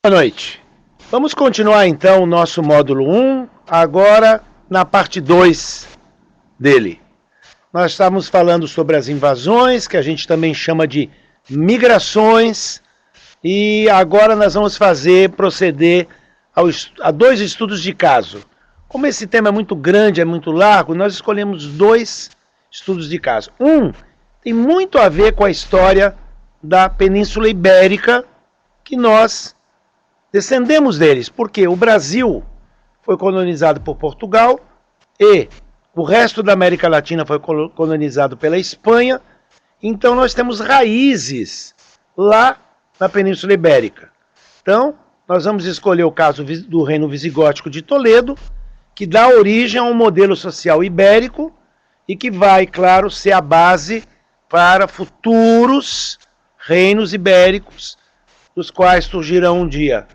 Boa noite. Vamos continuar então o nosso módulo 1, agora na parte 2 dele. Nós estávamos falando sobre as invasões, que a gente também chama de migrações, e agora nós vamos proceder a 2 estudos de caso. Como esse tema é muito grande, é muito largo, nós escolhemos 2 estudos de caso. Um tem muito a ver com a história da Península Ibérica, que nós descendemos deles, porque o Brasil foi colonizado por Portugal e o resto da América Latina foi colonizado pela Espanha, então nós temos raízes lá na Península Ibérica. Então, nós vamos escolher o caso do Reino Visigótico de Toledo, que dá origem a um modelo social ibérico e que vai, claro, ser a base para futuros reinos ibéricos, dos quais surgirão um dia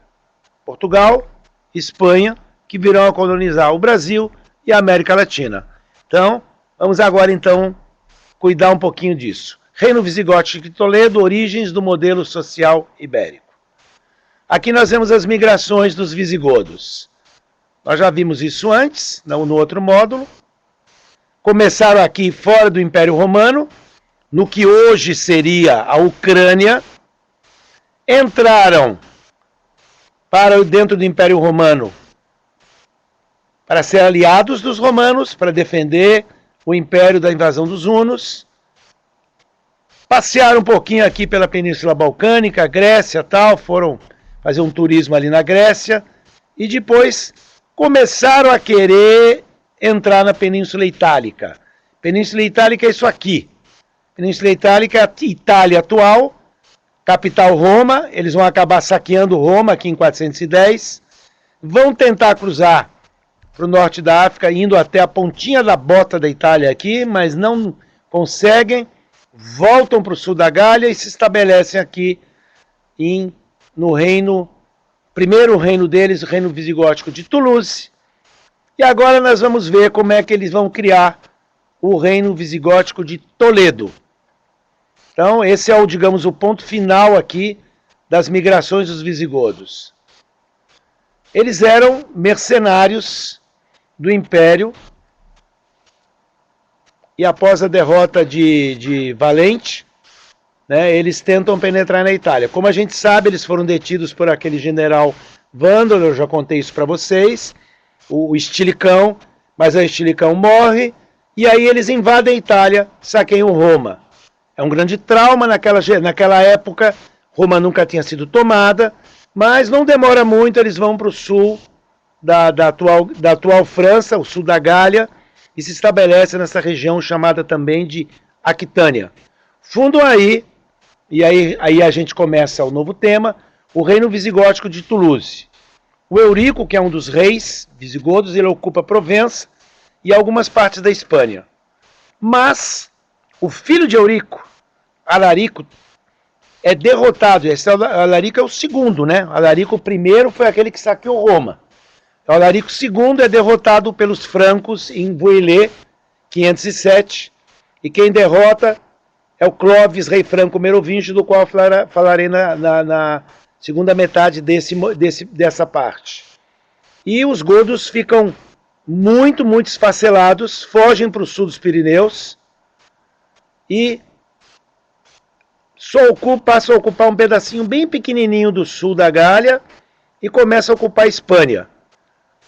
Portugal, Espanha, que virão a colonizar o Brasil e a América Latina. Então, vamos agora então cuidar um pouquinho disso. Reino Visigótico de Toledo, origens do modelo social ibérico. Aqui nós vemos as migrações dos visigodos. Nós já vimos isso antes, no outro módulo. Começaram aqui fora do Império Romano, no que hoje seria a Ucrânia. Entraram para dentro do Império Romano para ser aliados dos romanos, para defender o império da invasão dos hunos. Passearam um pouquinho aqui pela Península Balcânica, Grécia, tal, foram fazer um turismo ali na Grécia e depois começaram a querer entrar na Península Itálica. Península Itálica é isso aqui. Península Itálica é a Itália atual, capital Roma, eles vão acabar saqueando Roma aqui em 410, vão tentar cruzar para o norte da África, indo até a pontinha da bota da Itália aqui, mas não conseguem, voltam para o sul da Gália e se estabelecem aqui no primeiro reino deles, o Reino Visigótico de Toulouse. E agora nós vamos ver como é que eles vão criar o Reino Visigótico de Toledo. Então, esse é digamos, o ponto final aqui das migrações dos visigodos. Eles eram mercenários do Império e após a derrota de Valente, né, eles tentam penetrar na Itália. Como a gente sabe, eles foram detidos por aquele general Vândalo, eu já contei isso para vocês, o Estilicão, mas o Estilicão morre e aí eles invadem a Itália, saqueiam Roma. É um grande trauma naquela época, Roma nunca tinha sido tomada, mas não demora muito, eles vão para o sul da atual França, o sul da Gália, e se estabelecem nessa região chamada também de Aquitânia. Fundam aí, e aí a gente começa o novo tema, o Reino Visigótico de Toulouse. O Eurico, que é um dos reis visigodos, ele ocupa Provença e algumas partes da Espanha. Mas o filho de Eurico, Alarico, é derrotado. Esse Alarico é o segundo, né? Alarico I foi aquele que saqueou Roma. Alarico II é derrotado pelos francos em Vouillé, 507, e quem derrota é o Clovis, rei franco merovingio, do qual falarei na segunda metade dessa parte. E os godos ficam muito, muito esfacelados, fogem para o sul dos Pirineus e passa a ocupar um pedacinho bem pequenininho do sul da Gália e começa a ocupar a Espanha.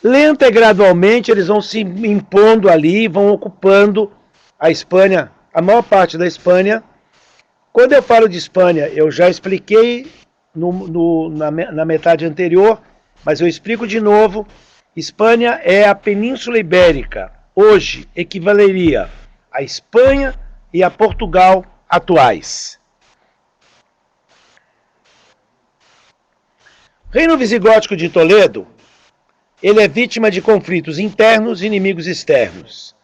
Lenta e gradualmente eles vão se impondo ali, vão ocupando a Espanha, a maior parte da Espanha. Quando eu falo de Espanha, eu já expliquei na metade anterior, mas eu explico de novo. Espanha é a Península Ibérica. Hoje equivaleria a Espanha e a Portugal atuais. O Reino Visigótico de Toledo, ele é vítima de conflitos internos e inimigos externos.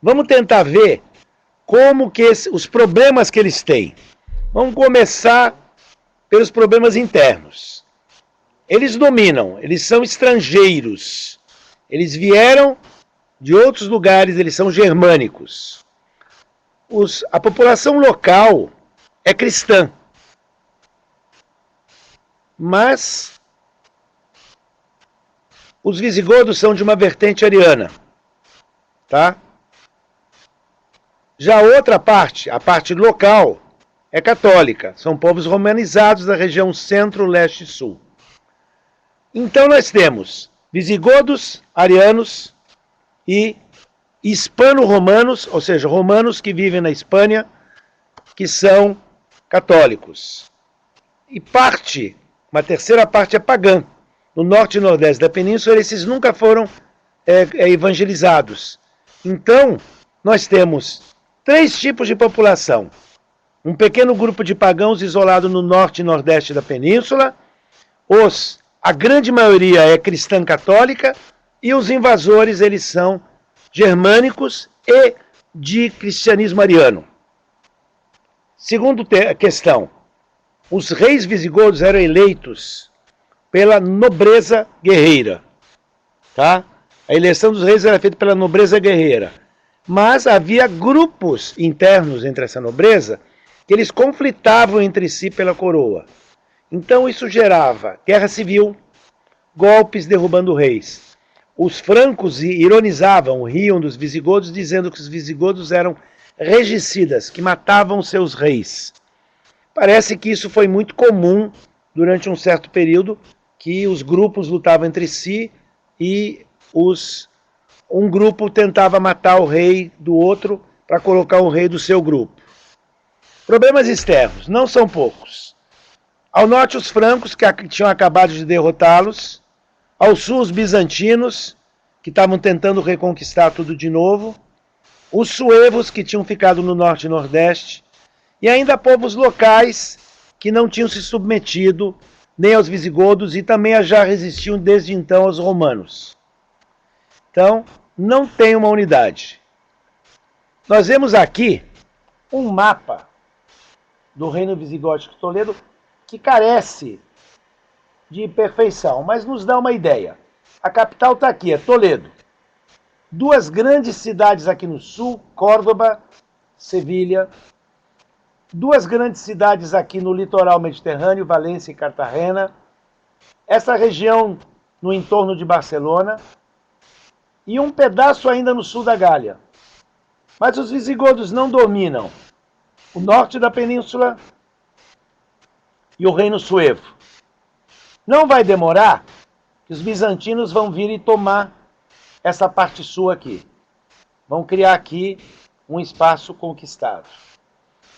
Vamos tentar ver como que os problemas que eles têm. Vamos começar pelos problemas internos. Eles dominam, eles são estrangeiros. Eles vieram de outros lugares, eles são germânicos. A população local é cristã. Mas Os visigodos são de uma vertente ariana, tá? Já a outra parte, a parte local, é católica. São povos romanizados da região centro, leste e sul. Então nós temos visigodos, arianos e hispano-romanos, ou seja, romanos que vivem na Espanha, que são católicos. E uma terceira parte é pagã. No norte e nordeste da península, esses nunca foram evangelizados. Então, nós temos 3 tipos de população. Um pequeno grupo de pagãos isolado no norte e nordeste da península. A grande maioria é cristã católica. E os invasores, eles são germânicos e de cristianismo ariano. Segunda questão. Os reis visigodos eram eleitos pela nobreza guerreira. Tá? A eleição dos reis era feita pela nobreza guerreira. Mas havia grupos internos entre essa nobreza que eles conflitavam entre si pela coroa. Então isso gerava guerra civil, golpes derrubando reis. Os francos ironizavam, riam dos visigodos, dizendo que os visigodos eram regicidas, que matavam seus reis. Parece que isso foi muito comum durante um certo período, que os grupos lutavam entre si e um grupo tentava matar o rei do outro para colocar o rei do seu grupo. Problemas externos, não são poucos. Ao norte, os francos, que tinham acabado de derrotá-los. Ao sul, os bizantinos, que estavam tentando reconquistar tudo de novo. Os suevos, que tinham ficado no norte e nordeste. E ainda povos locais, que não tinham se submetido nem aos visigodos e também já resistiam desde então aos romanos. Então, não tem uma unidade. Nós vemos aqui um mapa do Reino Visigótico de Toledo que carece de perfeição, mas nos dá uma ideia. A capital está aqui, é Toledo. 2 grandes cidades aqui no sul, Córdoba, Sevilha. 2 grandes cidades aqui no litoral mediterrâneo, Valência e Cartagena. Essa região no entorno de Barcelona. E um pedaço ainda no sul da Gália. Mas os visigodos não dominam o norte da península e o reino suevo. Não vai demorar que os bizantinos vão vir e tomar essa parte sul aqui. Vão criar aqui um espaço conquistado.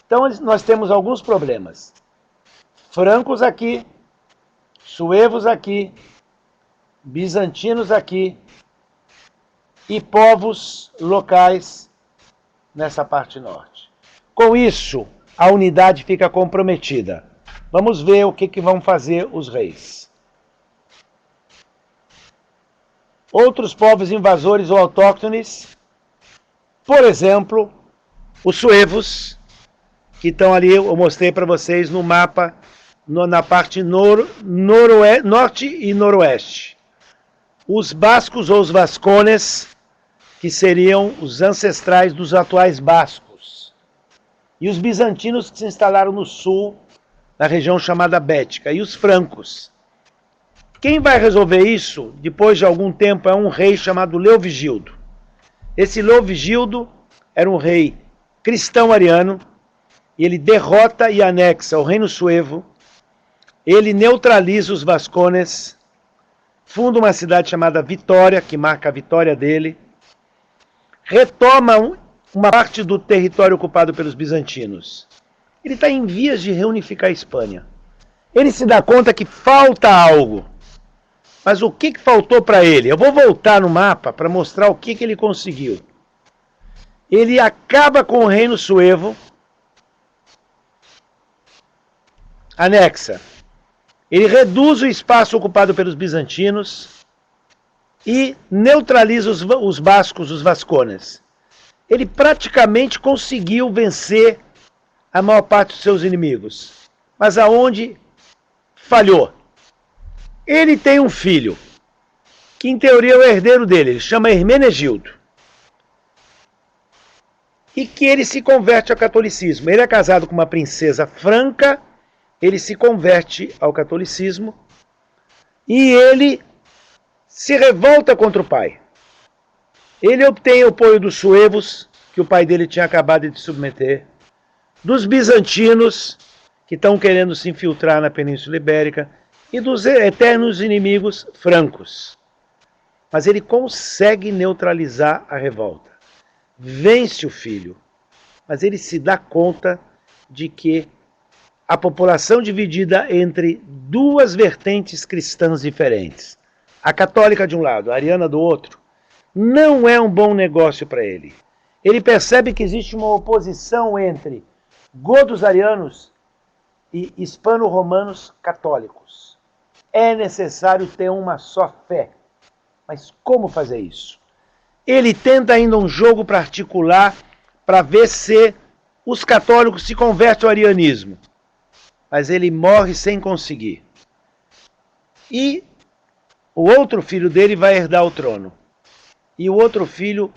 Então nós temos alguns problemas. Francos aqui, suevos aqui, bizantinos aqui e povos locais nessa parte norte. Com isso, a unidade fica comprometida. Vamos ver o que vão fazer os reis. Outros povos invasores ou autóctones, por exemplo, os suevos, que estão ali, eu mostrei para vocês no mapa, na parte norte e noroeste. Os bascos ou os vascones, que seriam os ancestrais dos atuais bascos. E os bizantinos que se instalaram no sul, na região chamada Bética. E os francos. Quem vai resolver isso, depois de algum tempo, é um rei chamado Leovigildo. Esse Leovigildo era um rei cristão ariano, e ele derrota e anexa o reino suevo, ele neutraliza os vascones, funda uma cidade chamada Vitória, que marca a vitória dele, retoma uma parte do território ocupado pelos bizantinos. Ele está em vias de reunificar a Espanha. Ele se dá conta que falta algo. Mas o que faltou para ele? Eu vou voltar no mapa para mostrar o que ele conseguiu. Ele acaba com o reino suevo, anexa. Ele reduz o espaço ocupado pelos bizantinos e neutraliza os bascos, os vascones. Ele praticamente conseguiu vencer a maior parte dos seus inimigos. Mas aonde falhou? Ele tem um filho, que em teoria é o herdeiro dele, ele chama Hermenegildo. E que ele se converte ao catolicismo. Ele é casado com uma princesa franca, ele se converte ao catolicismo e ele se revolta contra o pai. Ele obtém o apoio dos suevos, que o pai dele tinha acabado de submeter, dos bizantinos, que estão querendo se infiltrar na Península Ibérica, e dos eternos inimigos francos. Mas ele consegue neutralizar a revolta. Vence o filho, mas ele se dá conta de que a população dividida entre duas vertentes cristãs diferentes, a católica de um lado, a ariana do outro, não é um bom negócio para ele. Ele percebe que existe uma oposição entre godos arianos e hispano-romanos católicos. É necessário ter uma só fé. Mas como fazer isso? Ele tenta ainda um jogo para articular, para ver se os católicos se convertem ao arianismo. Mas ele morre sem conseguir. E o outro filho dele vai herdar o trono. E o outro filho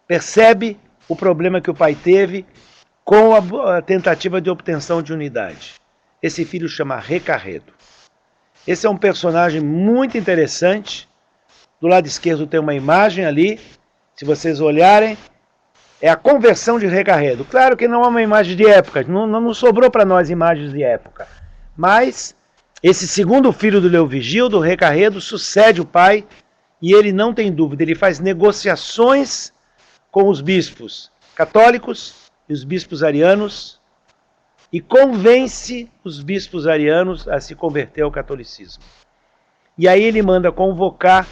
percebe o problema que o pai teve com a tentativa de obtenção de unidade. Esse filho chama Recarredo. Esse é um personagem muito interessante. Do lado esquerdo tem uma imagem ali. Se vocês olharem, é a conversão de Recarredo. Claro que não é uma imagem de época, não sobrou para nós imagens de época. Mas esse segundo filho do Leovigildo, Recarredo, sucede o pai e ele não tem dúvida. Ele faz negociações com os bispos católicos e os bispos arianos e convence os bispos arianos a se converter ao catolicismo. E aí ele manda convocar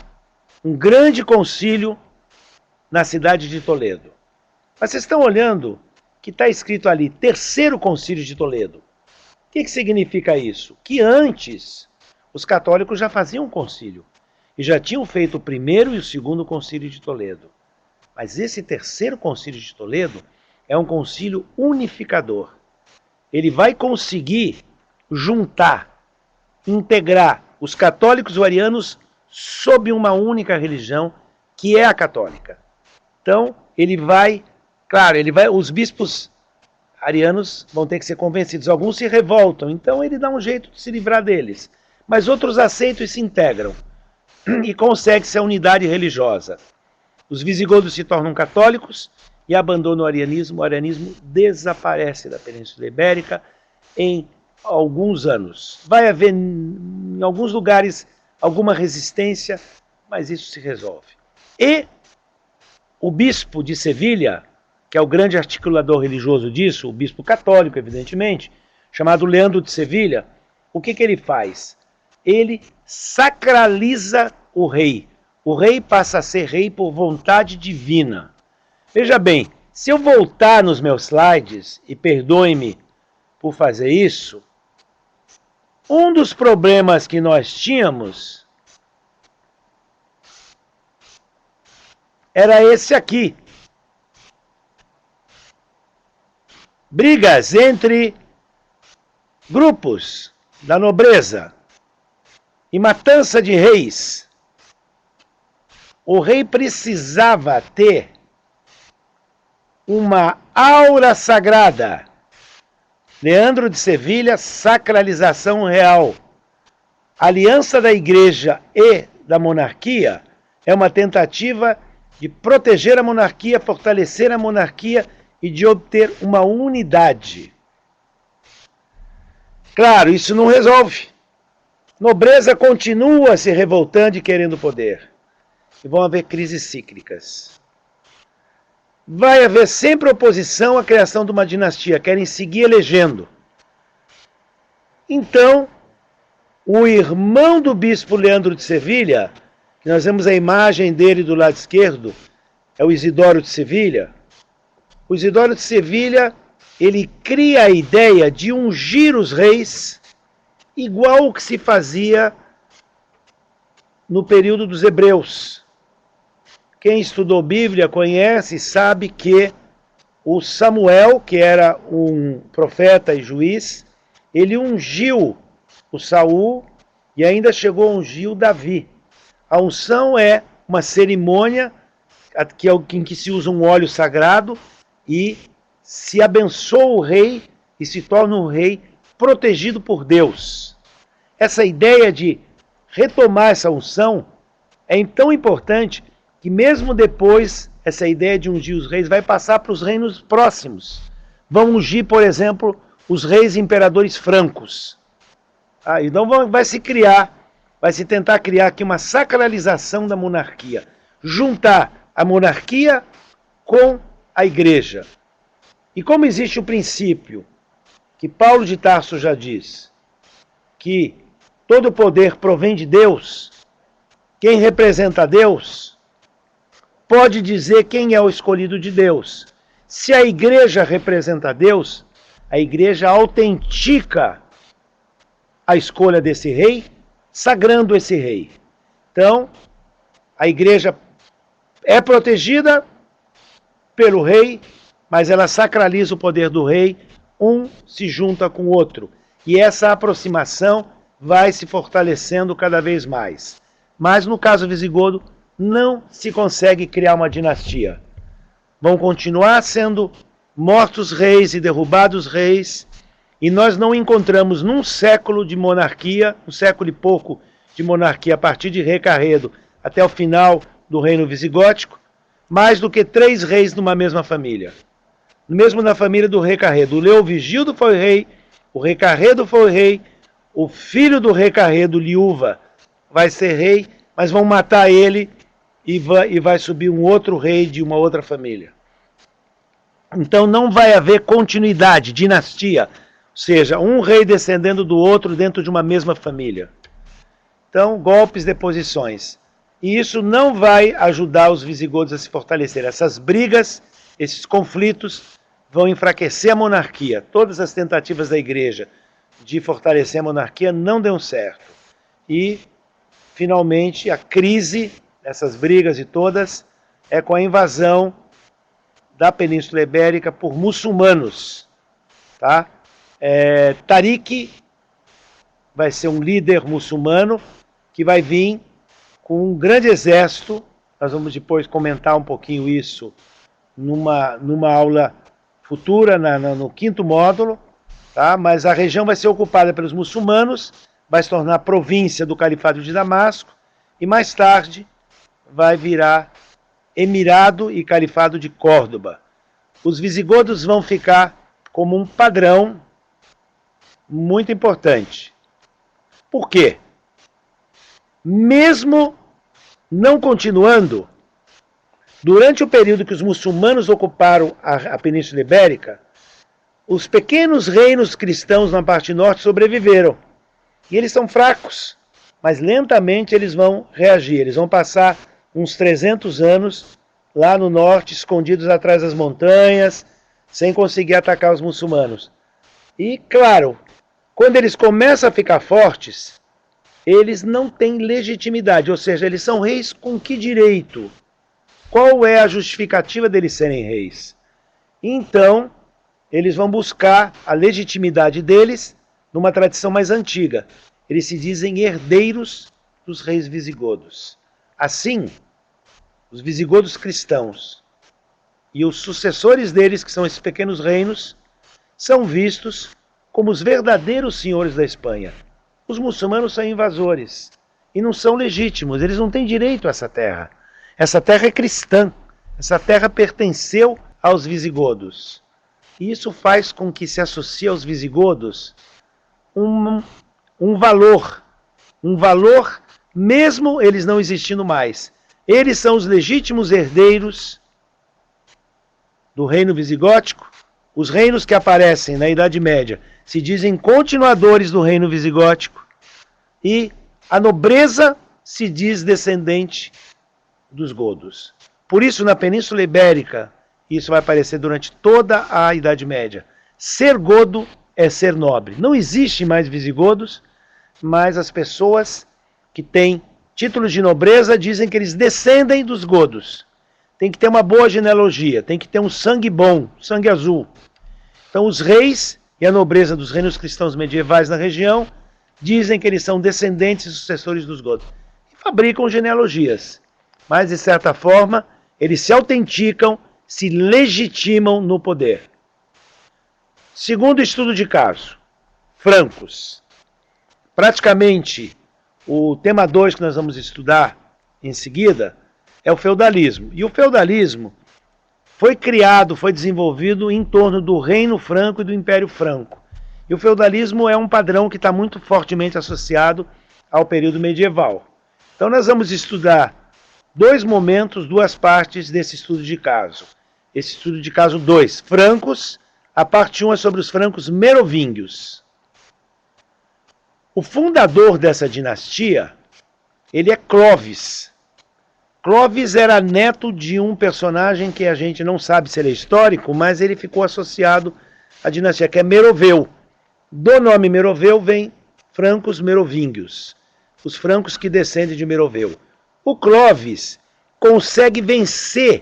um grande concílio na cidade de Toledo. Mas vocês estão olhando que está escrito ali, Terceiro Concílio de Toledo. O que significa isso? Que antes os católicos já faziam um concílio e já tinham feito o primeiro e o segundo concílio de Toledo. Mas esse Terceiro Concílio de Toledo é um concílio unificador. Ele vai conseguir juntar, integrar os católicos e os arianos sob uma única religião, que é a católica. Então, os bispos arianos vão ter que ser convencidos. Alguns se revoltam, então ele dá um jeito de se livrar deles. Mas outros aceitam e se integram. E consegue-se a unidade religiosa. Os visigodos se tornam católicos e abandonam o arianismo. O arianismo desaparece da Península Ibérica em alguns anos. Vai haver, em alguns lugares, alguma resistência, mas isso se resolve. E o bispo de Sevilha, que é o grande articulador religioso disso, o bispo católico, evidentemente, chamado Leandro de Sevilha, o que ele faz? Ele sacraliza o rei. O rei passa a ser rei por vontade divina. Veja bem, se eu voltar nos meus slides, e perdoe-me por fazer isso, um dos problemas que nós tínhamos era esse aqui. Brigas entre grupos da nobreza e matança de reis. O rei precisava ter uma aura sagrada. Leandro de Sevilha, sacralização real. A aliança da igreja e da monarquia é uma tentativa de proteger a monarquia, fortalecer a monarquia e de obter uma unidade. Claro, isso não resolve. Nobreza continua se revoltando e querendo poder. E vão haver crises cíclicas. Vai haver sempre oposição à criação de uma dinastia, querem seguir elegendo. Então, o irmão do bispo Leandro de Sevilha, que nós vemos a imagem dele do lado esquerdo, é o Isidoro de Sevilha. O Isidoro de Sevilha, ele cria a ideia de ungir os reis, igual o que se fazia no período dos hebreus. Quem estudou Bíblia conhece e sabe que o Samuel, que era um profeta e juiz, ele ungiu o Saul e ainda chegou a ungir o Davi. A unção é uma cerimônia em que se usa um óleo sagrado e se abençoa o rei e se torna um rei protegido por Deus. Essa ideia de retomar essa unção é tão importante que mesmo depois, essa ideia de ungir os reis vai passar para os reinos próximos. Vão ungir, por exemplo, os reis e imperadores francos. Então vai se tentar criar aqui uma sacralização da monarquia. Juntar a monarquia com a igreja. E como existe o princípio, que Paulo de Tarso já diz, que todo poder provém de Deus, quem representa Deus pode dizer quem é o escolhido de Deus. Se a igreja representa Deus, a igreja autentica a escolha desse rei, sagrando esse rei. Então, a igreja é protegida pelo rei, mas ela sacraliza o poder do rei, um se junta com o outro. E essa aproximação vai se fortalecendo cada vez mais. Mas no caso visigodo, não se consegue criar uma dinastia. Vão continuar sendo mortos reis e derrubados reis, e nós não encontramos num século de monarquia, um século e pouco de monarquia a partir de Recarredo até o final do reino visigótico, mais do que 3 reis numa mesma família. Mesmo na família do Recarredo. O Leovigildo foi rei, o Recarredo foi rei, o filho do Recarredo, Liúva, vai ser rei, mas vão matar ele e vai subir um outro rei de uma outra família. Então não vai haver continuidade, dinastia, ou seja, um rei descendendo do outro dentro de uma mesma família. Então, golpes, deposições. E isso não vai ajudar os visigodos a se fortalecer. Essas brigas, esses conflitos vão enfraquecer a monarquia. Todas as tentativas da igreja de fortalecer a monarquia não deu certo. E, finalmente, a crise, essas brigas e todas, é com a invasão da Península Ibérica por muçulmanos. Tá? Tariq vai ser um líder muçulmano que vai vir com um grande exército. Nós vamos depois comentar um pouquinho isso numa aula futura, no 5º módulo. Tá? Mas a região vai ser ocupada pelos muçulmanos, vai se tornar província do Califado de Damasco, e mais tarde vai virar Emirado e Califado de Córdoba. Os visigodos vão ficar como um padrão muito importante. Por quê? Mesmo não continuando, durante o período que os muçulmanos ocuparam a Península Ibérica, os pequenos reinos cristãos na parte norte sobreviveram. E eles são fracos, mas lentamente eles vão reagir. Eles vão passar uns 300 anos lá no norte, escondidos atrás das montanhas, sem conseguir atacar os muçulmanos. E, claro, quando eles começam a ficar fortes, eles não têm legitimidade, ou seja, eles são reis com que direito? Qual é a justificativa deles serem reis? Então, eles vão buscar a legitimidade deles numa tradição mais antiga. Eles se dizem herdeiros dos reis visigodos. Assim, os visigodos cristãos e os sucessores deles, que são esses pequenos reinos, são vistos como os verdadeiros senhores da Espanha. Os muçulmanos são invasores e não são legítimos, eles não têm direito a essa terra. Essa terra é cristã, essa terra pertenceu aos visigodos. E isso faz com que se associe aos visigodos um valor mesmo eles não existindo mais. Eles são os legítimos herdeiros do reino visigótico. Os reinos que aparecem na Idade Média se dizem continuadores do reino visigótico, e a nobreza se diz descendente dos godos. Por isso, na Península Ibérica, isso vai aparecer durante toda a Idade Média, ser godo é ser nobre. Não existe mais visigodos, mas as pessoas que têm títulos de nobreza dizem que eles descendem dos godos. Tem que ter uma boa genealogia, tem que ter um sangue bom, sangue azul. Então os reis e a nobreza dos reinos cristãos medievais na região dizem que eles são descendentes e sucessores dos godos. E fabricam genealogias, mas de certa forma eles se autenticam, se legitimam no poder. Segundo estudo de caso, francos. Praticamente o tema 2 que nós vamos estudar em seguida, é o feudalismo. E o feudalismo foi criado, foi desenvolvido em torno do Reino Franco e do Império Franco. E o feudalismo é um padrão que está muito fortemente associado ao período medieval. Então nós vamos estudar dois momentos, duas partes desse estudo de caso. Esse estudo de caso 2, francos, a parte 1 é sobre os francos merovingios. O fundador dessa dinastia, ele é Clovis. Clovis era neto de um personagem que a gente não sabe se ele é histórico, mas ele ficou associado à dinastia, que é Meroveu. Do nome Meroveu vem francos merovingios, os francos que descendem de Meroveu. O Clovis consegue vencer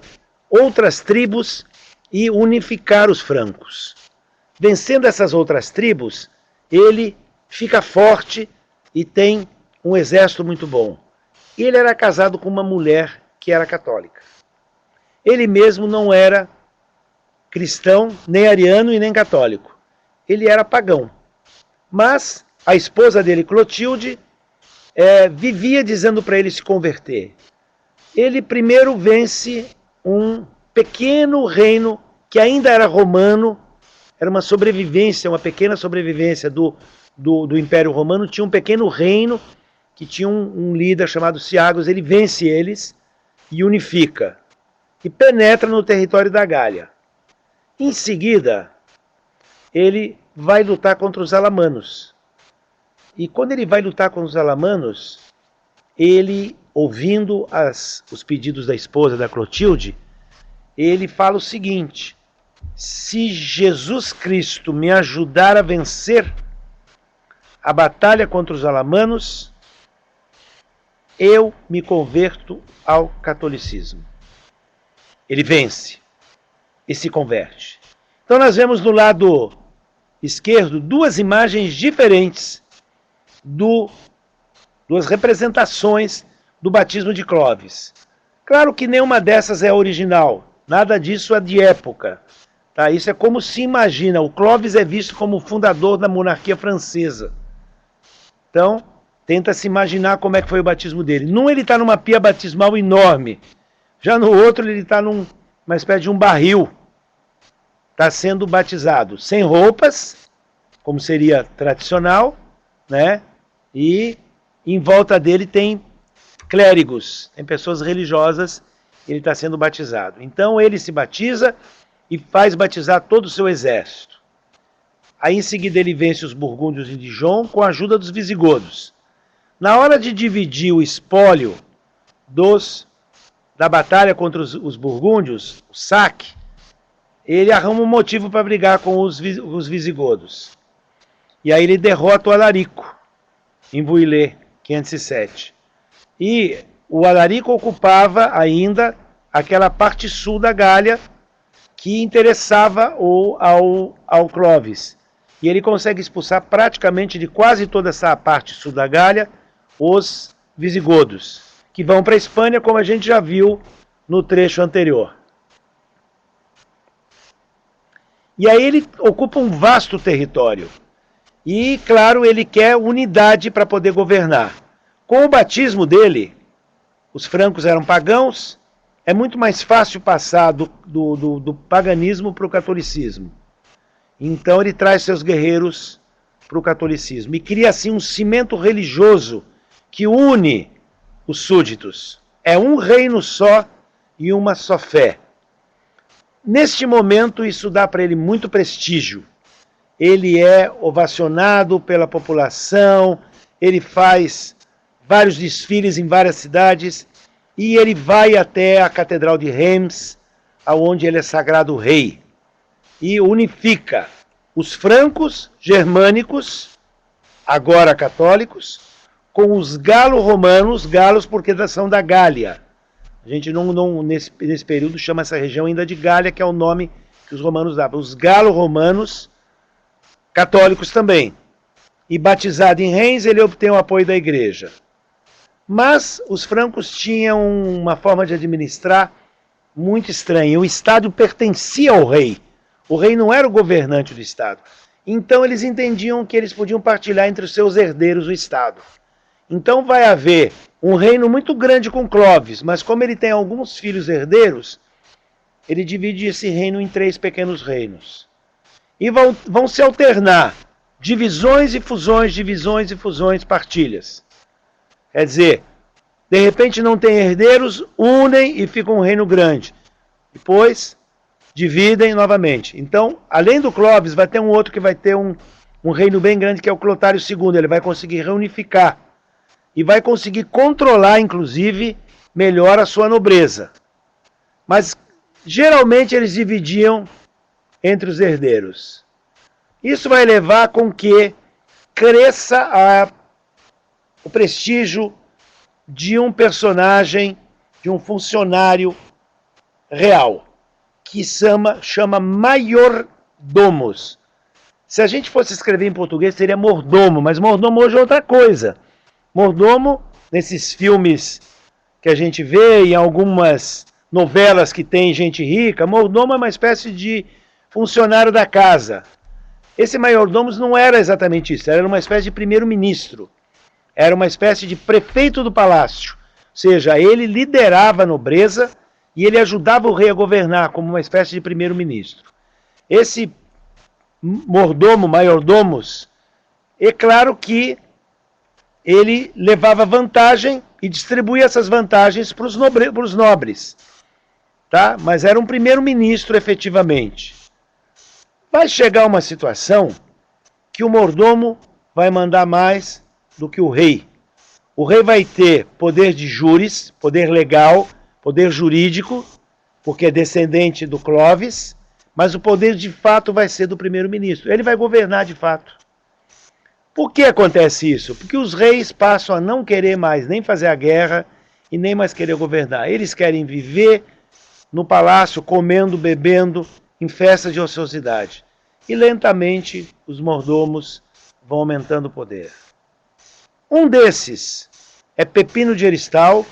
outras tribos e unificar os francos. Vencendo essas outras tribos, ele fica forte e tem um exército muito bom. Ele era casado com uma mulher que era católica. Ele mesmo não era cristão, nem ariano e nem católico. Ele era pagão. Mas a esposa dele, Clotilde, vivia dizendo para ele se converter. Ele primeiro vence um pequeno reino que ainda era romano, era uma sobrevivência, uma pequena sobrevivência do Império Romano, tinha um pequeno reino que tinha um líder chamado Siagos, ele vence eles e unifica, e penetra no território da Gália. Em seguida, ele vai lutar contra os alamanos. E quando ele vai lutar contra os alamanos, ele, ouvindo os pedidos da esposa, da Clotilde, ele fala o seguinte: se Jesus Cristo me ajudar a vencer a batalha contra os alamanos, eu me converto ao catolicismo. Ele vence e se converte. Então nós vemos no lado esquerdo duas imagens diferentes duas representações do batismo de Clovis. Claro que nenhuma dessas é original, nada disso é de época. Tá? Isso é como se imagina, o Clovis é visto como o fundador da monarquia francesa. Então, tenta se imaginar como é que foi o batismo dele. Num ele está numa pia batismal enorme, já no outro ele está numa espécie de um barril. Está sendo batizado sem roupas, como seria tradicional, né? E em volta dele tem clérigos, tem pessoas religiosas, ele está sendo batizado. Então ele se batiza e faz batizar todo o seu exército. Aí em seguida ele vence os burgúndios em Dijon com a ajuda dos visigodos. Na hora de dividir o espólio da batalha contra os burgúndios, o saque, ele arruma um motivo para brigar com os visigodos. E aí ele derrota o Alarico, em Bouillé, 507. E o Alarico ocupava ainda aquela parte sul da Gália que interessava ao Clovis. E ele consegue expulsar praticamente de quase toda essa parte sul da Gália os visigodos, que vão para a Espanha, como a gente já viu no trecho anterior. E aí ele ocupa um vasto território. E, claro, ele quer unidade para poder governar. Com o batismo dele, os francos eram pagãos, é muito mais fácil passar do paganismo para o catolicismo. Então ele traz seus guerreiros para o catolicismo e cria assim um cimento religioso que une os súditos. É um reino só e uma só fé. Neste momento isso dá para ele muito prestígio. Ele é ovacionado pela população, ele faz vários desfiles em várias cidades e ele vai até a Catedral de Reims, onde ele é sagrado rei, e unifica os francos germânicos, agora católicos, com os galo-romanos, galos porque são da Gália. A gente nesse período chama essa região ainda de Gália, que é o nome que os romanos davam. Os galo-romanos católicos também. E batizado em Reims, ele obtém o apoio da igreja. Mas os francos tinham uma forma de administrar muito estranha. O Estado pertencia ao rei. O rei não era o governante do Estado. Então eles entendiam que eles podiam partilhar entre os seus herdeiros o Estado. Então vai haver um reino muito grande com Clovis, mas como ele tem alguns filhos herdeiros, ele divide esse reino em 3 pequenos reinos. E vão se alternar divisões e fusões, partilhas. Quer dizer, de repente não tem herdeiros, unem e fica um reino grande. Depois, dividem novamente. Então, além do Clovis, vai ter um outro que vai ter um reino bem grande, que é o Clotário II. Ele vai conseguir reunificar e vai conseguir controlar, inclusive, melhor a sua nobreza. Mas, geralmente, eles dividiam entre os herdeiros. Isso vai levar com que cresça o prestígio de um personagem, de um funcionário real, que chama maiordomos. Se a gente fosse escrever em português, seria mordomo, mas mordomo hoje é outra coisa. Mordomo, nesses filmes que a gente vê, em algumas novelas que tem gente rica, mordomo é uma espécie de funcionário da casa. Esse maiordomos não era exatamente isso, era uma espécie de primeiro-ministro. Era uma espécie de prefeito do palácio. Ou seja, ele liderava a nobreza e ele ajudava o rei a governar como uma espécie de primeiro-ministro. Esse mordomo, maiordomos, é claro que ele levava vantagem e distribuía essas vantagens para os nobres. Tá? Mas era um primeiro-ministro efetivamente. Vai chegar uma situação que o mordomo vai mandar mais do que o rei. O rei vai ter poder de júris, poder legal, poder jurídico, porque é descendente do Clovis, mas o poder de fato vai ser do primeiro-ministro. Ele vai governar de fato. Por que acontece isso? Porque os reis passam a não querer mais nem fazer a guerra e nem mais querer governar. Eles querem viver no palácio, comendo, bebendo, em festas de ociosidade. E lentamente os mordomos vão aumentando o poder. Um desses é Pepino de Heristal,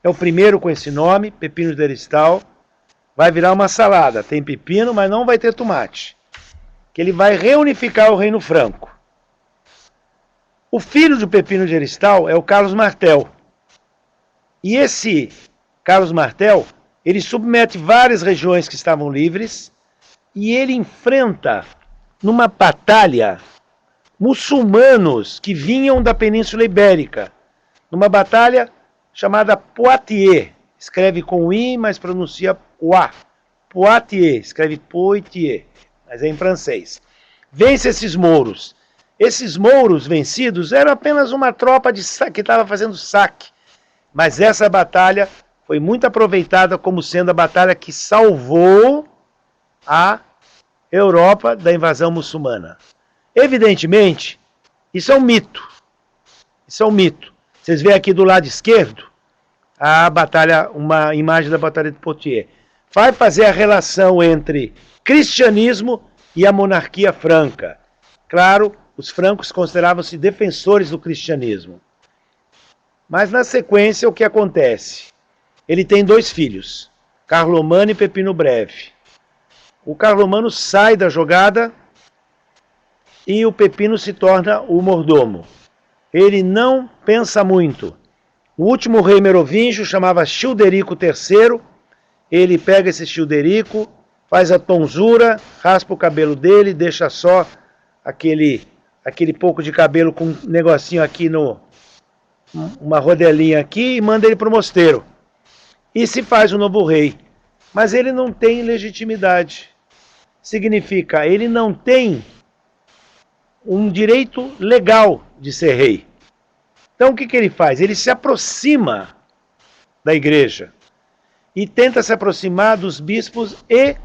é o primeiro com esse nome, Pepino de Heristal. Vai virar uma salada, tem pepino, mas não vai ter tomate. Que ele vai reunificar o reino franco. O filho de Pepino de Heristal é o Carlos Martel. E esse Carlos Martel, ele submete várias regiões que estavam livres e ele enfrenta, numa batalha, muçulmanos que vinham da Península Ibérica. Numa batalha chamada Poitiers. Escreve com I, mas pronuncia Poit. Poitiers, escreve Poitiers, mas é em francês. Vence esses mouros. Esses mouros vencidos eram apenas uma tropa que estava fazendo saque. Mas essa batalha foi muito aproveitada como sendo a batalha que salvou a Europa da invasão muçulmana. Evidentemente, isso é um mito. Isso é um mito. Vocês veem aqui do lado esquerdo a batalha, uma imagem da batalha de Poitiers. Vai fazer a relação entre cristianismo e a monarquia franca. Claro, os francos consideravam-se defensores do cristianismo. Mas na sequência o que acontece? Ele tem 2 filhos, Carlomano e Pepino Breve. O Carlomano sai da jogada e o Pepino se torna o mordomo. Ele não pensa muito. O último rei merovingio chamava Childerico III. Ele pega esse Childerico, faz a tonsura, raspa o cabelo dele, deixa só aquele pouco de cabelo com um negocinho aqui, uma rodelinha aqui, e manda ele para o mosteiro. E se faz o novo rei. Mas ele não tem legitimidade. Significa, ele não tem um direito legal de ser rei. Então o que ele faz? Ele se aproxima da igreja e tenta se aproximar dos bispos e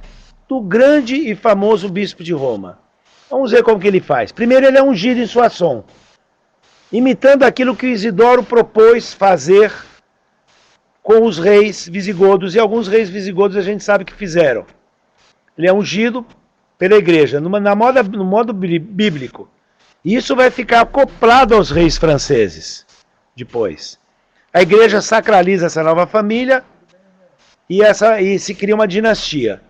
do grande e famoso bispo de Roma. Vamos ver como que ele faz. Primeiro ele é ungido em Soissons, imitando aquilo que Isidoro propôs fazer com os reis visigodos, e alguns reis visigodos a gente sabe que fizeram. Ele é ungido pela igreja, no modo bíblico. E isso vai ficar acoplado aos reis franceses depois. A igreja sacraliza essa nova família e se cria uma dinastia.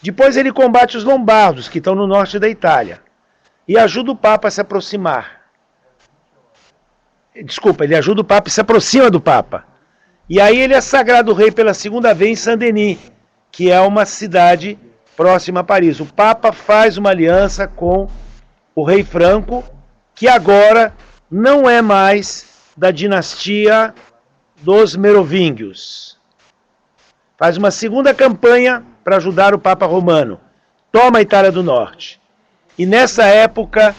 Depois ele combate os lombardos, que estão no norte da Itália, e ajuda o Papa a se aproximar. Desculpa, ele ajuda o Papa e se aproxima do Papa. E aí ele é sagrado rei pela segunda vez em Saint-Denis, que é uma cidade próxima a Paris. O Papa faz uma aliança com o rei Franco, que agora não é mais da dinastia dos Merovingios. Faz uma segunda campanha para ajudar o Papa Romano. Toma a Itália do Norte. E nessa época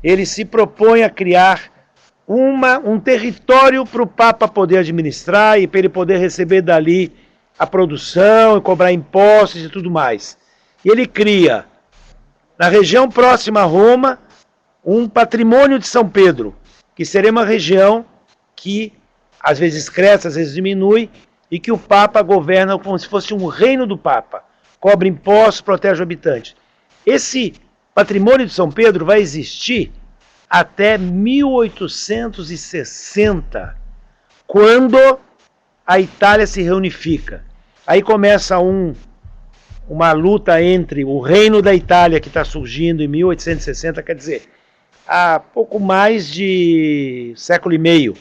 ele se propõe a criar um território para o Papa poder administrar e para ele poder receber dali a produção e cobrar impostos e tudo mais. E ele cria, na região próxima a Roma, um patrimônio de São Pedro, que seria uma região que às vezes cresce, às vezes diminui, e que o Papa governa como se fosse um reino do Papa. Cobra impostos, protege o habitante. Esse patrimônio de São Pedro vai existir até 1860, quando a Itália se reunifica. Aí começa uma luta entre o reino da Itália, que está surgindo em 1860, quer dizer, há pouco mais de século e meio,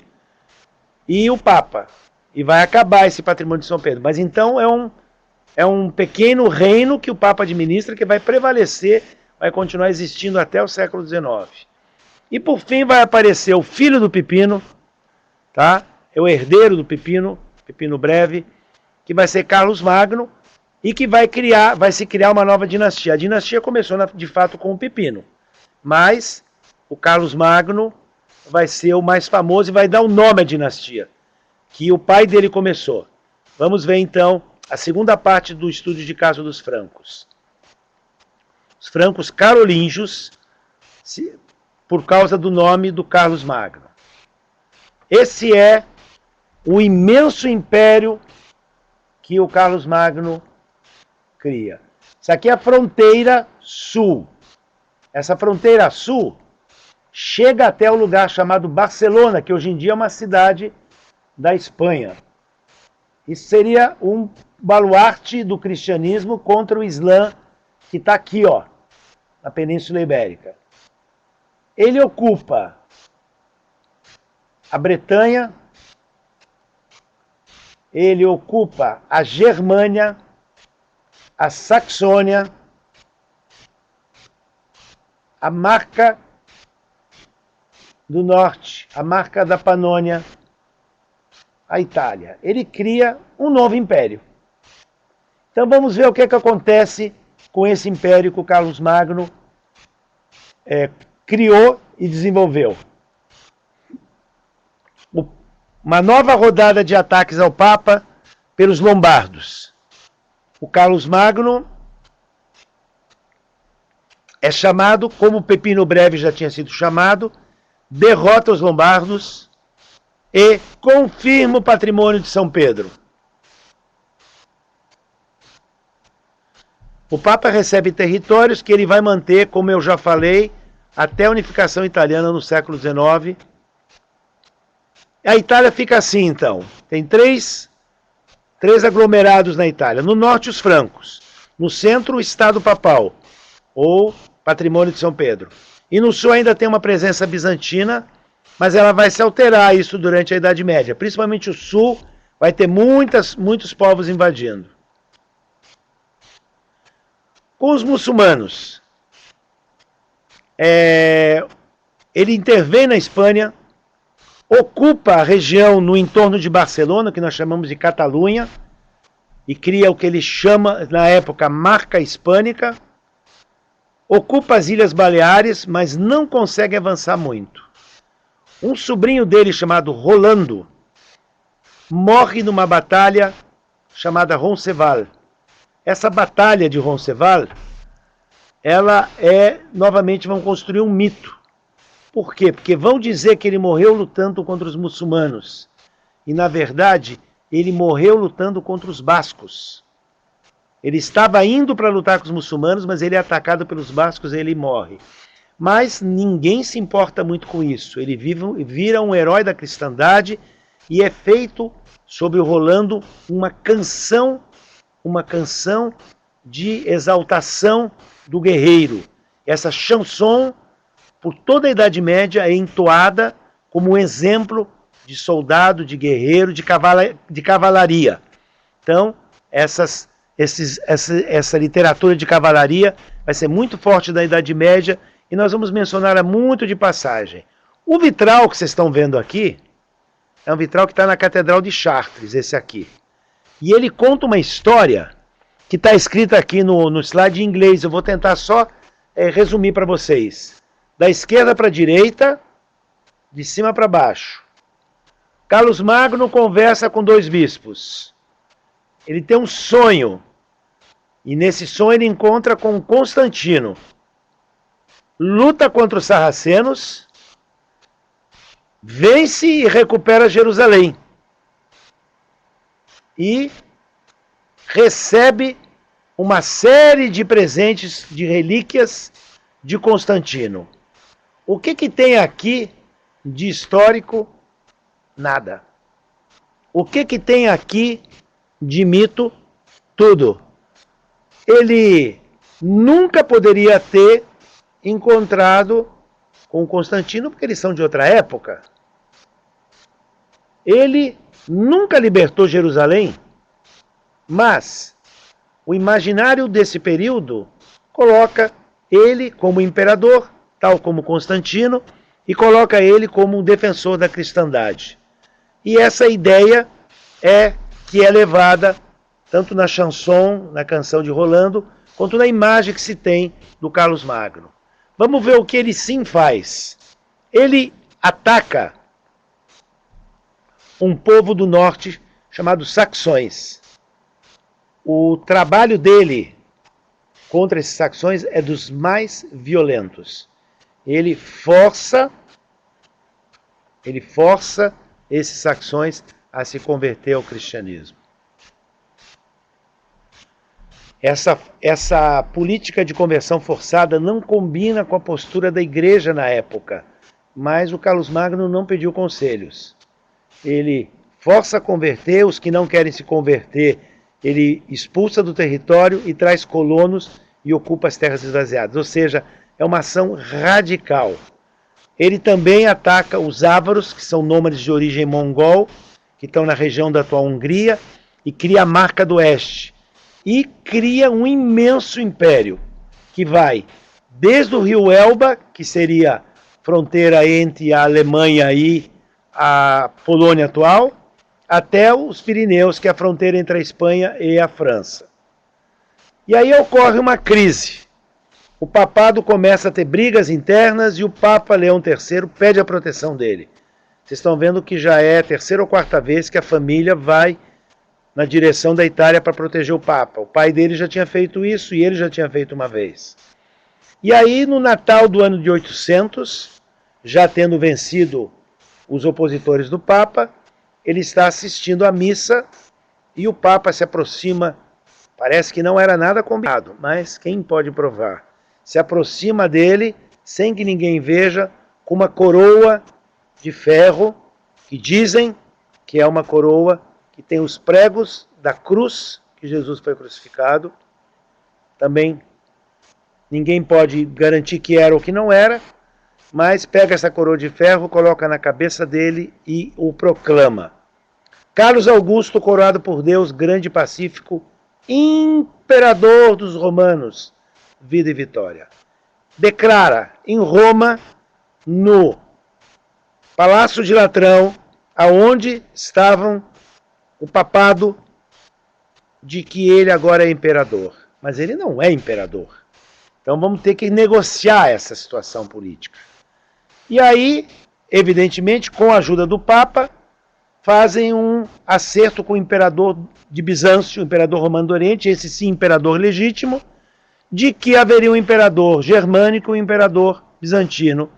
e o Papa. E vai acabar esse patrimônio de São Pedro. Mas então é um pequeno reino que o Papa administra, que vai prevalecer, vai continuar existindo até o século XIX. E por fim vai aparecer o filho do Pipino, tá? É o herdeiro do Pipino, Pipino Breve, que vai ser Carlos Magno, e que vai se criar uma nova dinastia. A dinastia começou de fato com o Pipino, mas o Carlos Magno vai ser o mais famoso e vai dar o nome à dinastia, que o pai dele começou. Vamos ver então a segunda parte do estudo de caso dos francos. Os francos carolíngios, por causa do nome do Carlos Magno. Esse é o imenso império que o Carlos Magno cria. Isso aqui é a fronteira sul. Essa fronteira sul chega até o lugar chamado Barcelona, que hoje em dia é uma cidade da Espanha. Isso seria um baluarte do cristianismo contra o Islã, que está aqui, ó, na Península Ibérica. Ele ocupa a Bretanha, ele ocupa a Germânia, a Saxônia, a Marca do Norte, a Marca da Panônia, a Itália. Ele cria um novo império. Então vamos ver o que acontece com esse império que o Carlos Magno criou e desenvolveu. Uma nova rodada de ataques ao Papa pelos lombardos. O Carlos Magno é chamado, como Pipino Breve já tinha sido chamado, derrota os lombardos e confirma o patrimônio de São Pedro. O Papa recebe territórios que ele vai manter, como eu já falei, até a unificação italiana no século XIX. A Itália fica assim, então. Tem três aglomerados na Itália. No norte, os francos. No centro, o Estado Papal, ou Patrimônio de São Pedro. E no sul ainda tem uma presença bizantina, mas ela vai se alterar isso durante a Idade Média. Principalmente o sul vai ter muitos povos invadindo. Com os muçulmanos, ele intervém na Espanha, ocupa a região no entorno de Barcelona, que nós chamamos de Catalunha, e cria o que ele chama, na época, Marca Hispânica, ocupa as Ilhas Baleares, mas não consegue avançar muito. Um sobrinho dele, chamado Rolando, morre numa batalha chamada Roncesvalles. Essa batalha de Roncesvalles, ela novamente, vão construir um mito. Por quê? Porque vão dizer que ele morreu lutando contra os muçulmanos. E, na verdade, ele morreu lutando contra os bascos. Ele estava indo para lutar com os muçulmanos, mas ele é atacado pelos bascos e ele morre. Mas ninguém se importa muito com isso. Ele vira um herói da cristandade e é feito, sobre o Rolando, uma canção de exaltação do guerreiro. Essa chanson, por toda a Idade Média, é entoada como um exemplo de soldado, de guerreiro, de cavalaria. Então, essa literatura de cavalaria vai ser muito forte na Idade Média e nós vamos mencionar muito de passagem. O vitral que vocês estão vendo aqui é um vitral que está na Catedral de Chartres, esse aqui. E ele conta uma história que está escrita aqui no slide em inglês. Eu vou tentar só resumir para vocês. Da esquerda para a direita, de cima para baixo. Carlos Magno conversa com 2 bispos. Ele tem um sonho. E nesse sonho ele encontra com Constantino. Luta contra os sarracenos. Vence e recupera Jerusalém. E recebe uma série de presentes, de relíquias de Constantino. O que tem aqui de histórico? Nada. O que tem aqui de mito? Tudo. Ele nunca poderia ter encontrado com Constantino, porque eles são de outra época. Ele nunca libertou Jerusalém, mas o imaginário desse período coloca ele como imperador, tal como Constantino, e coloca ele como um defensor da cristandade. E essa ideia que é levada tanto na chanson, na canção de Rolando, quanto na imagem que se tem do Carlos Magno. Vamos ver o que ele sim faz. Ele ataca um povo do norte chamado saxões. O trabalho dele contra esses saxões é dos mais violentos. Ele força esses saxões a se converter ao cristianismo. Essa política de conversão forçada não combina com a postura da igreja na época, mas o Carlos Magno não pediu conselhos. Ele força a converter, os que não querem se converter, ele expulsa do território e traz colonos e ocupa as terras esvaziadas. Ou seja, é uma ação radical. Ele também ataca os ávaros, que são nômades de origem mongol, que estão na região da atual Hungria, e cria a Marca do Oeste. E cria um imenso império, que vai desde o rio Elba, que seria fronteira entre a Alemanha e a Polônia atual, até os Pirineus, que é a fronteira entre a Espanha e a França. E aí ocorre uma crise. O papado começa a ter brigas internas e o Papa Leão III pede a proteção dele. Vocês estão vendo que já é a 3ª ou 4ª vez que a família vai na direção da Itália para proteger o Papa. O pai dele já tinha feito isso e ele já tinha feito uma vez. E aí, no Natal do ano de 800, já tendo vencido os opositores do Papa, ele está assistindo à missa e o Papa se aproxima. Parece que não era nada combinado, mas quem pode provar? Se aproxima dele, sem que ninguém veja, com uma coroa de ferro, que dizem que é uma coroa que tem os pregos da cruz que Jesus foi crucificado. Também ninguém pode garantir que era ou que não era, mas pega essa coroa de ferro, coloca na cabeça dele e o proclama. Carlos Augusto, coroado por Deus, grande e pacífico, imperador dos romanos, vida e vitória. Declara em Roma, no Palácio de Latrão, aonde estavam o papado, de que ele agora é imperador. Mas ele não é imperador. Então vamos ter que negociar essa situação política. E aí, evidentemente, com a ajuda do Papa, fazem um acerto com o imperador de Bizâncio, o imperador romano do Oriente, esse sim imperador legítimo, de que haveria um imperador germânico e um imperador bizantino.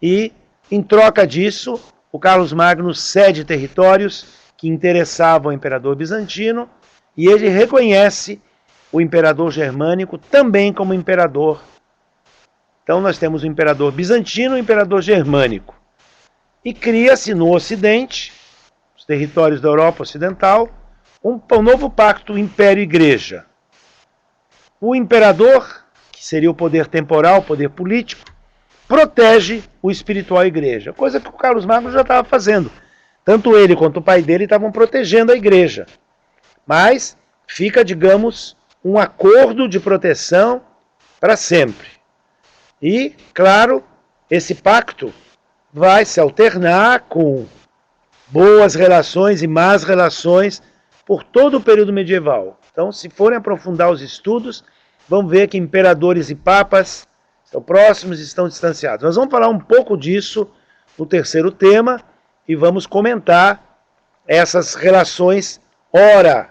E, em troca disso, o Carlos Magno cede territórios que interessavam ao imperador bizantino e ele reconhece o imperador germânico também como imperador. Então nós temos o imperador bizantino e o imperador germânico. E cria-se no Ocidente, os territórios da Europa Ocidental, um novo pacto império-igreja. O imperador, que seria o poder temporal, o poder político, protege o espiritual igreja, coisa que o Carlos Magno já estava fazendo. Tanto ele quanto o pai dele estavam protegendo a igreja. Mas fica, digamos, um acordo de proteção para sempre. E, claro, esse pacto vai se alternar com boas relações e más relações por todo o período medieval. Então, se forem aprofundar os estudos, vão ver que imperadores e papas estão próximos e estão distanciados. Nós vamos falar um pouco disso no terceiro tema e vamos comentar essas relações, ora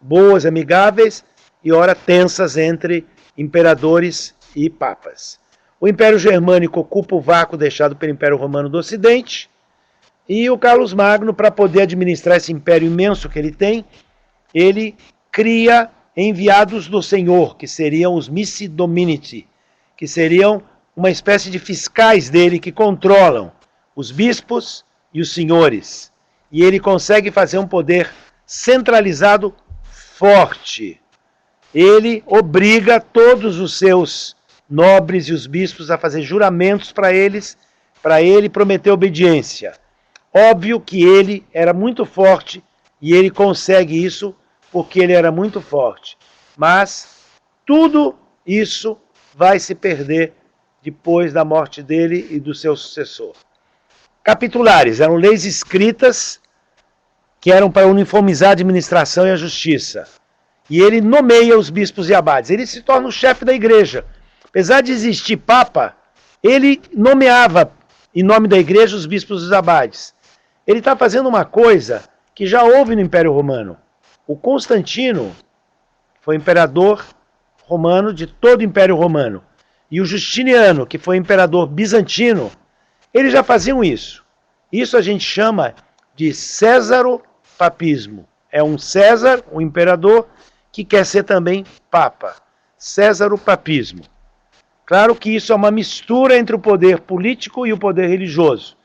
boas, amigáveis, e ora tensas entre imperadores e papas. O Império Germânico ocupa o vácuo deixado pelo Império Romano do Ocidente, e o Carlos Magno, para poder administrar esse império imenso que ele tem, ele cria enviados do Senhor, que seriam os Missi Dominiti, que seriam uma espécie de fiscais dele que controlam os bispos e os senhores. E ele consegue fazer um poder centralizado forte. Ele obriga todos os seus nobres e os bispos a fazer juramentos para ele prometer obediência. Óbvio que ele era muito forte e ele consegue isso porque ele era muito forte. Mas tudo isso vai se perder depois da morte dele e do seu sucessor. Capitulares eram leis escritas que eram para uniformizar a administração e a justiça. E ele nomeia os bispos e abades. Ele se torna o chefe da igreja. Apesar de existir papa, ele nomeava em nome da igreja os bispos e os abades. Ele está fazendo uma coisa que já houve no Império Romano. O Constantino foi imperador romano de todo o Império Romano. E o Justiniano, que foi imperador bizantino, eles já faziam isso. Isso a gente chama de césaropapismo. É um César, um imperador, que quer ser também papa. Césaropapismo. Claro que isso é uma mistura entre o poder político e o poder religioso.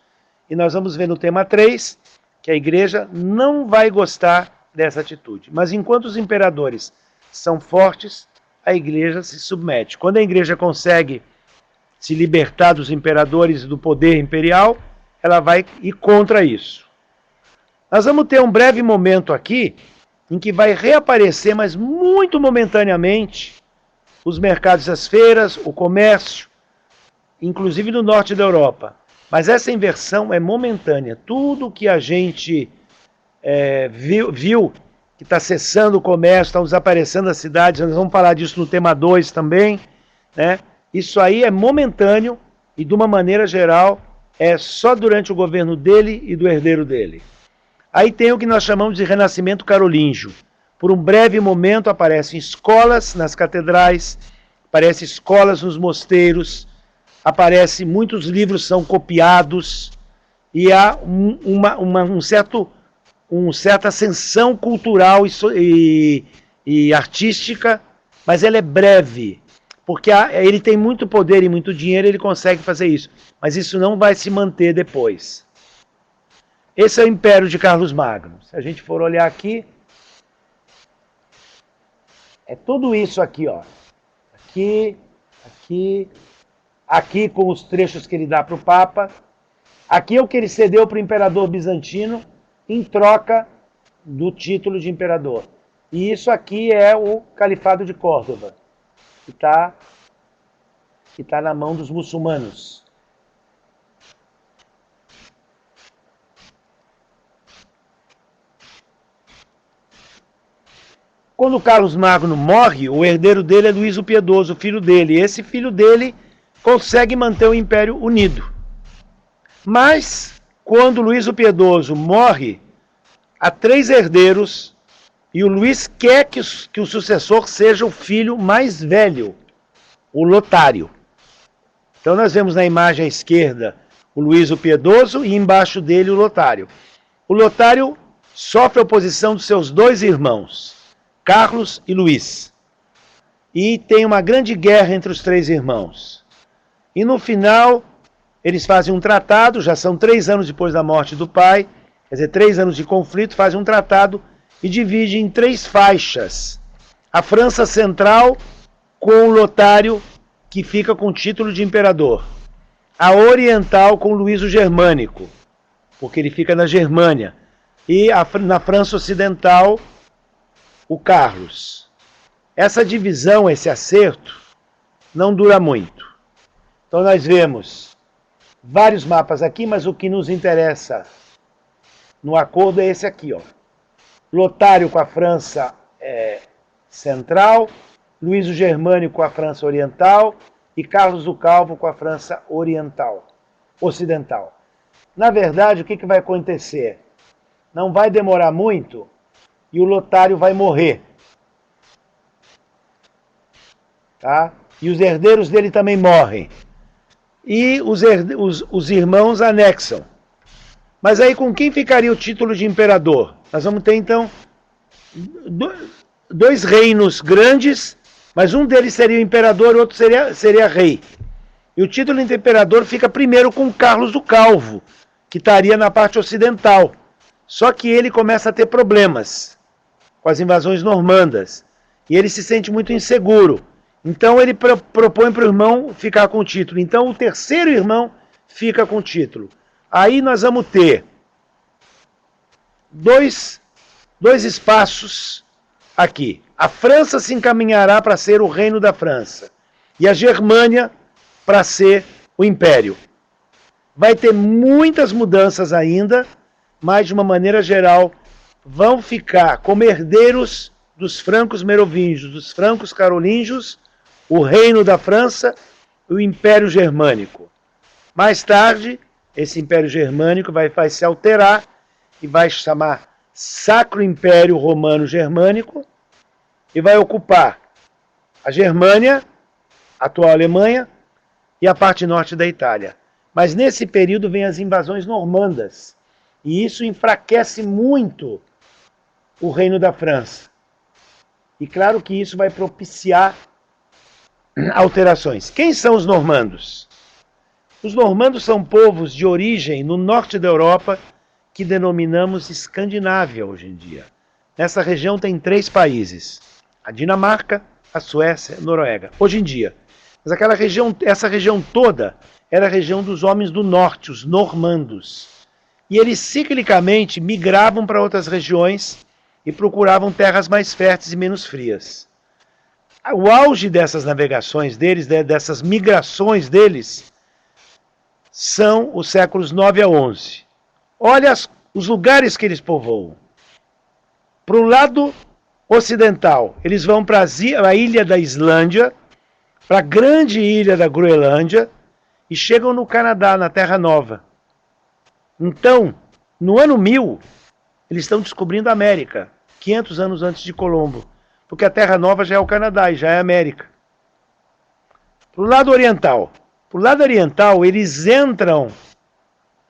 E nós vamos ver no tema 3 que a igreja não vai gostar dessa atitude. Mas enquanto os imperadores são fortes, a igreja se submete. Quando a igreja consegue se libertar dos imperadores e do poder imperial, ela vai ir contra isso. Nós vamos ter um breve momento aqui em que vai reaparecer, mas muito momentaneamente, os mercados, as feiras, o comércio, inclusive no norte da Europa. Mas essa inversão é momentânea. Tudo que a gente viu que está cessando o comércio, estão desaparecendo as cidades, nós vamos falar disso no tema 2 também, né? Isso aí é momentâneo e, de uma maneira geral, é só durante o governo dele e do herdeiro dele. Aí tem o que nós chamamos de renascimento carolíngio. Por um breve momento aparecem escolas nas catedrais, aparecem escolas nos mosteiros, aparecem muitos livros são copiados e há uma certa ascensão cultural e artística, mas ela é breve, porque ele tem muito poder e muito dinheiro, ele consegue fazer isso, mas isso não vai se manter depois. Esse é o Império de Carlos Magno. Se a gente for olhar aqui, é tudo isso aqui, ó. Aqui com os trechos que ele dá para o Papa. Aqui é o que ele cedeu para o imperador bizantino em troca do título de imperador. E isso aqui é o Califado de Córdoba, que tá na mão dos muçulmanos. Quando Carlos Magno morre, o herdeiro dele é Luís o Piedoso, o filho dele. E esse filho dele consegue manter o Império unido. Mas, quando Luís o Piedoso morre, há 3 herdeiros e o Luís quer que o sucessor seja o filho mais velho, o Lotário. Então nós vemos na imagem à esquerda o Luís o Piedoso e embaixo dele o Lotário. O Lotário sofre a oposição dos seus 2 irmãos, Carlos e Luís. E tem uma grande guerra entre os 3 irmãos. E no final, eles fazem um tratado, já são 3 anos depois da morte do pai, quer dizer, 3 anos de conflito, fazem um tratado e dividem em 3 faixas. A França Central com o Lotário, que fica com o título de imperador. a oriental com Luís o Germânico, porque ele fica na Germânia, e na França Ocidental, o Carlos. Essa divisão, esse acerto, não dura muito. Então nós vemos vários mapas aqui, mas o que nos interessa no acordo é esse aqui, ó. Lotário com a França Central, Luís o Germânico com a França Oriental e Carlos o Calvo com a França Ocidental. Na verdade, o que vai acontecer? Não vai demorar muito e o Lotário vai morrer. Tá? E os herdeiros dele também morrem. E os irmãos anexam. Mas aí com quem ficaria o título de imperador? Nós vamos ter então dois reinos grandes, mas um deles seria o imperador e o outro seria rei. E o título de imperador fica primeiro com Carlos o Calvo, que estaria na parte ocidental. Só que ele começa a ter problemas com as invasões normandas. E ele se sente muito inseguro. Então ele propõe para o irmão ficar com o título. Então o terceiro irmão fica com o título. Aí nós vamos ter dois espaços aqui. A França se encaminhará para ser o reino da França. E a Germânia para ser o império. Vai ter muitas mudanças ainda, mas de uma maneira geral vão ficar como herdeiros dos francos merovingios, dos francos carolíngios, o reino da França e o Império Germânico. Mais tarde, esse Império Germânico vai se alterar e vai chamar Sacro Império Romano Germânico e vai ocupar a Germânia, a atual Alemanha, e a parte norte da Itália. Mas nesse período vem as invasões normandas, e isso enfraquece muito o reino da França. E claro que isso vai propiciar alterações. Quem são os normandos? Os normandos são povos de origem no norte da Europa que denominamos Escandinávia hoje em dia. Nessa região tem 3 países: a Dinamarca, a Suécia e a Noruega, hoje em dia. Mas essa região toda era a região dos homens do norte, os normandos. E eles ciclicamente migravam para outras regiões e procuravam terras mais férteis e menos frias. O auge dessas navegações deles, dessas migrações deles, são os séculos 9 a 11. Olha os lugares que eles povoam. Para o lado ocidental, eles vão para a ilha da Islândia, para a grande ilha da Groenlândia, e chegam no Canadá, na Terra Nova. Então, no ano 1000, eles estão descobrindo a América, 500 anos antes de Colombo, porque a Terra Nova já é o Canadá e já é a América. Para o lado oriental, eles entram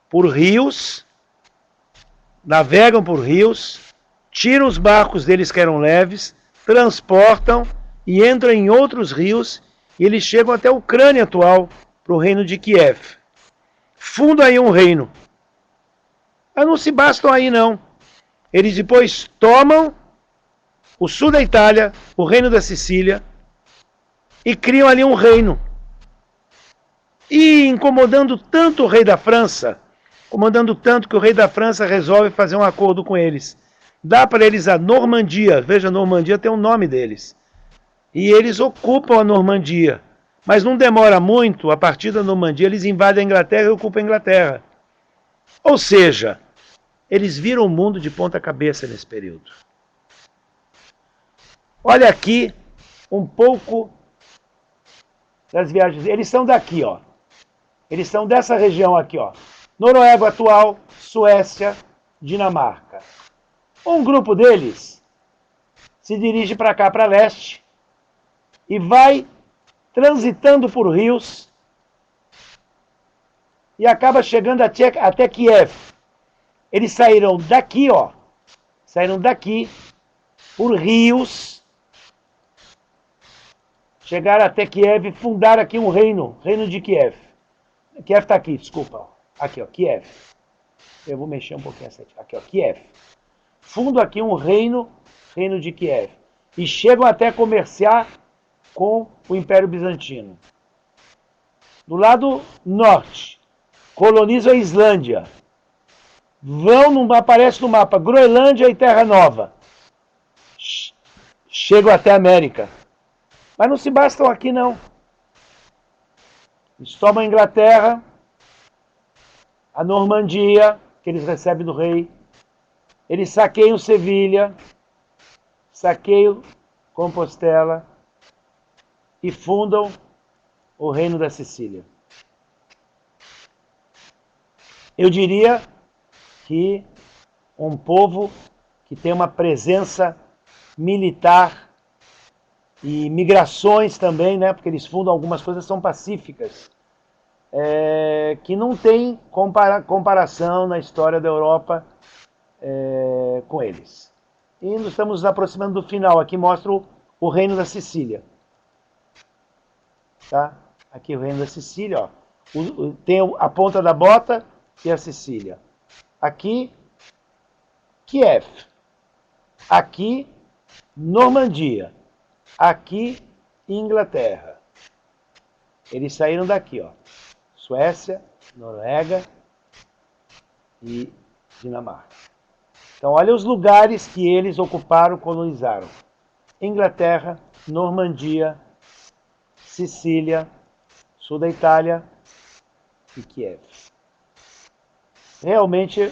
por rios, navegam por rios, tiram os barcos deles que eram leves, transportam e entram em outros rios e eles chegam até a Ucrânia atual, para o reino de Kiev. Fundam aí um reino. Mas não se bastam aí não. Eles depois tomam o sul da Itália, o reino da Sicília, e criam ali um reino. E incomodando tanto o rei da França, incomodando tanto que o rei da França resolve fazer um acordo com eles. Dá para eles a Normandia, veja, a Normandia tem o nome deles. E eles ocupam a Normandia. Mas não demora muito, a partir da Normandia eles invadem a Inglaterra e ocupam a Inglaterra. Ou seja, eles viram o mundo de ponta cabeça nesse período. Olha aqui um pouco das viagens. Eles são daqui, ó. Eles são dessa região aqui, ó. Noruega atual, Suécia, Dinamarca. Um grupo deles se dirige para cá, para leste, e vai transitando por rios e acaba chegando até Kiev. Eles saíram daqui, ó. Saíram daqui por rios, chegaram até Kiev e fundaram aqui um reino de Kiev. Kiev está aqui, desculpa. Aqui, ó, Kiev. Eu vou mexer um pouquinho essa aqui, ó, Kiev. Fundam aqui um reino de Kiev. E chegam até a comerciar com o Império Bizantino. do lado norte, colonizam a Islândia. Aparece no mapa Groenlândia e Terra Nova. Chegam até a América. Mas não se bastam aqui, não. Eles tomam a Inglaterra, a Normandia, que eles recebem do rei. Eles saqueiam Sevilha, saqueiam Compostela e fundam o Reino da Sicília. Eu diria que um povo que tem uma presença militar e migrações também, né, porque eles fundam algumas coisas que são pacíficas, que não tem comparação na história da Europa com eles. E nós estamos nos aproximando do final. Aqui mostra o Reino da Sicília. Tá? Aqui o Reino da Sicília, ó. Tem a ponta da bota e a Sicília. Aqui, Kiev. Aqui, Normandia. Aqui, Inglaterra. Eles saíram daqui, ó. Suécia, Noruega e Dinamarca. Então, olha os lugares que eles ocuparam, colonizaram. Inglaterra, Normandia, Sicília, sul da Itália e Kiev. Realmente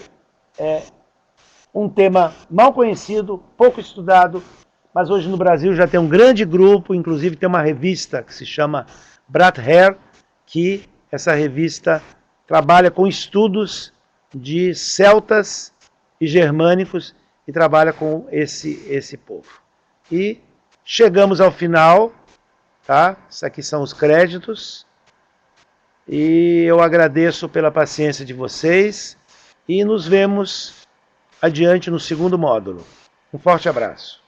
é um tema mal conhecido, pouco estudado, mas hoje no Brasil já tem um grande grupo, inclusive tem uma revista que se chama Brat Her, que essa revista trabalha com estudos de celtas e germânicos e trabalha com esse povo. E chegamos ao final, tá? Isso aqui são os créditos. E eu agradeço pela paciência de vocês e nos vemos adiante no segundo módulo. Um forte abraço.